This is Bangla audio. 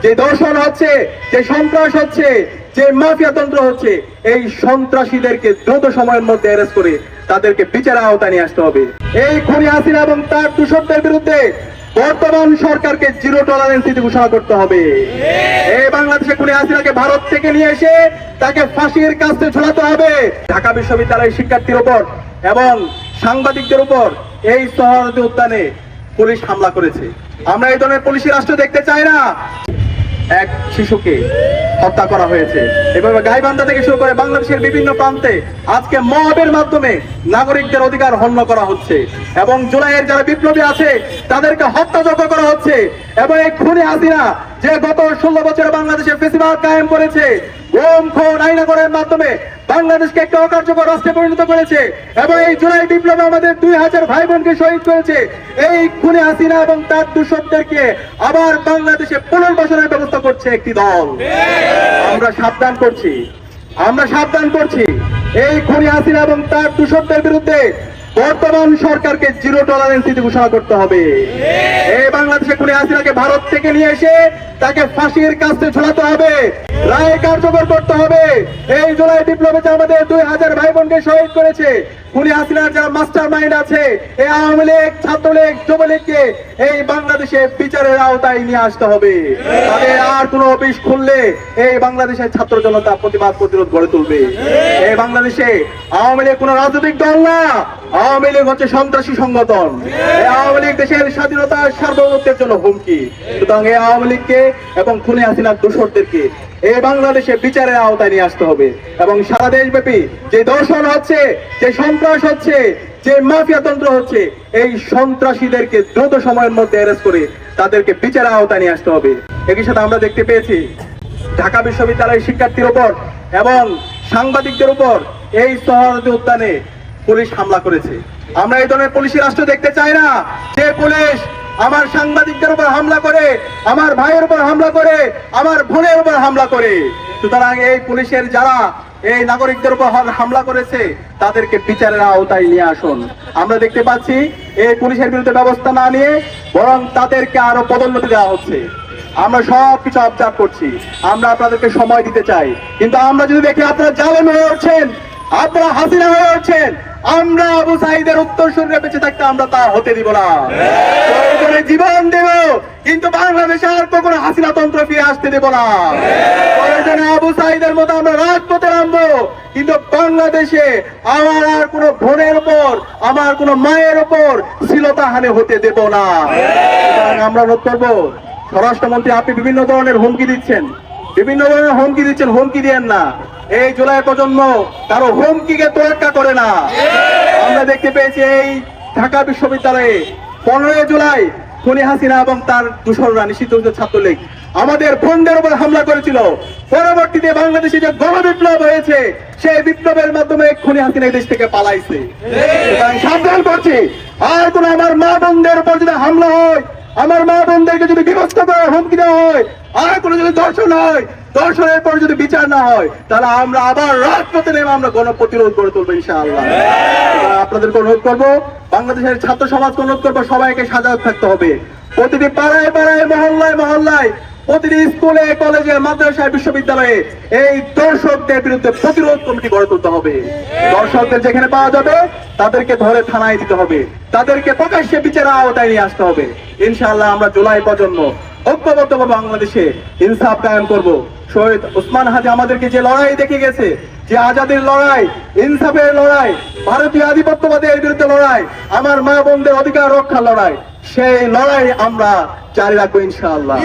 যে দর্শন হচ্ছে, যে সন্ত্রাস হচ্ছে, যে মাফিয়া তন্ত্র হচ্ছে, এই সন্ত্রাসীদেরকে দ্রুত সময়ের মধ্যে অ্যারেস্ট করে তাদেরকে বিচারের আওতায় নিয়ে আসতে হবে। এই খুনি হাসিনা এবং তার দূষকদের বিরুদ্ধে বর্তমান সরকারকে জিরো টলারেন্স নীতি ঘোষণা করতে হবে। এই বাংলাদেশে খুনি হাসিনাকে ভারত থেকে নিয়ে এসে তাকে ফাঁসির কাস্তে ঝোলাতে হবে। ঢাকা বিশ্ববিদ্যালয়ের শিক্ষার্থীর উপর এবং সাংবাদিকদের উপর এই সোহরাওয়ার্দী উদ্যানে পুলিশ হামলা করেছে। আমরা এই ধরনের পুলিশি রাষ্ট্র দেখতে চাই না। এক শিশুকে হত্যা করা হয়েছে। এভাবে গাইবান্ধা থেকে শুরু করে বাংলাদেশের বিভিন্ন প্রান্তে আজকে মবের মাধ্যমে নাগরিকদের অধিকার হরণ করা হচ্ছে এবং জুলাইয়ের যারা বিপ্লবী আছে তাদেরকে হত্যাযজ্ঞ করা হচ্ছে। এবং এই খুনি হাসিনা যে গত 16 বছরে বাংলাদেশে ফ্যাসিবাদ কায়েম করেছে, গুম খুন আইনাগরের মাধ্যমে বাংলাদেশকে একটা অকার্যকর রাষ্ট্রে পরিণত করেছে এবং এই জুলাই বিপ্লবে আমাদের 2000 ভাই বোনকে শহীদ করেছে। এই খুনি হাসিনা এবং তার দূষকদেরকে আবার বাংলাদেশে পুনর্বাসনের ব্যবস্থা করছে একটি দল। আমরা সাবধান করছি এই খুনি হাসিনা এবং তার দূষকদের বিরুদ্ধে বর্তমান সরকারকে জিরো টলারেন্স নীতি ঘোষণা করতে হবে। এই বাংলাদেশে খুনি হাসিনাকে ভারত থেকে নিয়ে এসে তাকে ফাঁসির কাস্তে ঝোলাতে হবে, রায় কার্যকর করতে হবে। এই জুলাই বিপ্লবে যে আমাদের 2000 ভাই বোনকে শহীদ করেছে, খুনি হাসিনার যারা মাস্টার মাইন্ড আছে, এই আওয়ামী লীগ, ছাত্রলীগ, যুবলীগকে এই বাংলাদেশে বিচারের আওতায় নিয়ে আসতে হবে। তাদের আর কোনো অফিস খুললে এই বাংলাদেশের ছাত্র জনতা প্রতিবাদ প্রতিরোধ গড়ে তুলবে। এই বাংলাদেশে আওয়ামী লীগ কোনো রাজনৈতিক দল না, আওয়ামী লীগ হচ্ছে সন্ত্রাসী সংগঠন। এই আওয়ামী লীগ দেশের স্বাধীনতা সার্বভৌমত্বের জন্য হুমকি। সুতরাং এই আওয়ামী লীগকে এবং খুনি হাসিনার দোষরদেরকে এই বাংলাদেশে বিচারের আওতায় নিয়ে আসতে হবে এবং সারা দেশব্যাপী যে দর্শন হচ্ছে, যে সন্ত্রাস হচ্ছে, যে মাফিয়া তন্ত্র হচ্ছে, এই সন্ত্রাসীদেরকে দ্রুত সময়ের মধ্যে অ্যারেস্ট করে তাদেরকে বিচারের আওতায় নিয়ে আসতে হবে। একই সাথে আমরা দেখতে পেয়েছি ঢাকা বিশ্ববিদ্যালয়ের শিক্ষার্থীর উপর এবং সাংবাদিকদের উপর এই সোহরাওয়ার্দী উদ্যানে পুলিশ হামলা করেছে। আমরা এই ধরনের পুলিশি রাষ্ট্র দেখতে চাই না। যে পুলিশ আমার সাংবাদিকদের উপর হামলা করে, আমার ভাইয়ের উপর হামলা করে, আমার বোনের উপর হামলা করে, সুতরাং এই পুলিশের যারা এই নাগরিকদের উপর হামলা করেছে তাদেরকে বিচারের আওতায় নিয়ে আসুন। আমরা দেখতে পাচ্ছি এই পুলিশের বিরুদ্ধে ব্যবস্থা না নিয়ে বরং তাদেরকে আরো পদোন্নতি দেওয়া হচ্ছে। আমরা সবকিছু অবজার্ভ করছি, আমরা আপনাদেরকে সময় দিতে চাই, কিন্তু আমরা যদি দেখি আপনারা জালেম হয়ে উঠছেন, আপনারা হাসিনা হয়ে উঠছেন, আমরা আবু সাঈদের উত্তরসূরিরা বেঁচে থাকতে আমরা তা হতে দিব না। প্রয়োজনে জীবন দেব, কিন্তু বাংলাদেশে আর কখনো হাসিনা তন্ত্র ফিরে আসতে দেব না। প্রয়োজনে আবু সাঈদের মতো আমরা রাজপথে নামবো, কিন্তু বাংলাদেশে আমার আর কোনো বোনের উপর, আমার কোনো মায়ের উপর শ্লীলতাহানি হতে দেব না। আমরা অনুরোধ করবো, স্বরাষ্ট্রমন্ত্রী আপনি বিভিন্ন ধরনের হুমকি দিচ্ছেন, হুমকি দিয়েন না। এই জুলাই প্রজন্ম কারো হুমকিকে তোয়াক্কা করে না। আমরা দেখতে পেয়েছি এই ঢাকা বিশ্ববিদ্যালয়ে 15 জুলাই খুনি হাসিনা এবং তার দূষররা, নিষিদ্ধ ছাত্রলীগ আমাদের বোনদের উপর হামলা করেছিল। পরবর্তীতে বাংলাদেশে যে গণবিপ্লব হয়েছে, সেই বিপ্লবের মাধ্যমে খুনি হাসিনা দেশ থেকে পালাইছে। সাবধান করছি, আর কোন আমার মা বোনদের উপর যদি হামলা হয়, আমার মা বোনদেরকে যদি বিভক্ত করা হুমকি দেওয়া হয়, আর কোনো যদি দর্শন হয়, দর্শনের পর যদি বিচার না হয়, তাহলে আমরা আবার রাজপথে নেমে আমরা গণপ্রতিরোধ গড়ে তুলবো ইনশাআল্লাহ। আপনাদেরকে অনুরোধ করবো, বাংলাদেশের ছাত্র সমাজকে অনুরোধ করবো, সবাইকে সজাগ থাকতে হবে। প্রতিটি পাড়ায় পাড়ায়, মহল্লায় মহল্লায়, প্রতিটি স্কুলে, কলেজে, মাদ্রাসায়, বিশ্ববিদ্যালয়ে এই দর্শকদের বিরুদ্ধে প্রতিরোধ কমিটি গড়ে তুলতে হবে। দর্শকদের যেখানে পাওয়া যাবে তাদেরকে ধরে থানায় দিতে হবে, তাদেরকে প্রকাশ্যে বিচারের আওতায় নিয়ে আসতে হবে। ইনশাআল্লাহ আমরা জুলাই প্রজন্ম ঐক্যবদ্ধভাবে বাংলাদেশে ইনসাফ কায়েম করব। শহীদ ওসমান হাদি আমাদেরকে যে লড়াই দেখে গেছে, যে আজাদির লড়াই, ইনসাফের লড়াই, ভারতীয় আধিপত্যবাদের বিরুদ্ধে লড়াই, আমার মা বোনদের অধিকার রক্ষার লড়াই, সেই লড়াই আমরা জারি রাখবো ইনশাআল্লাহ।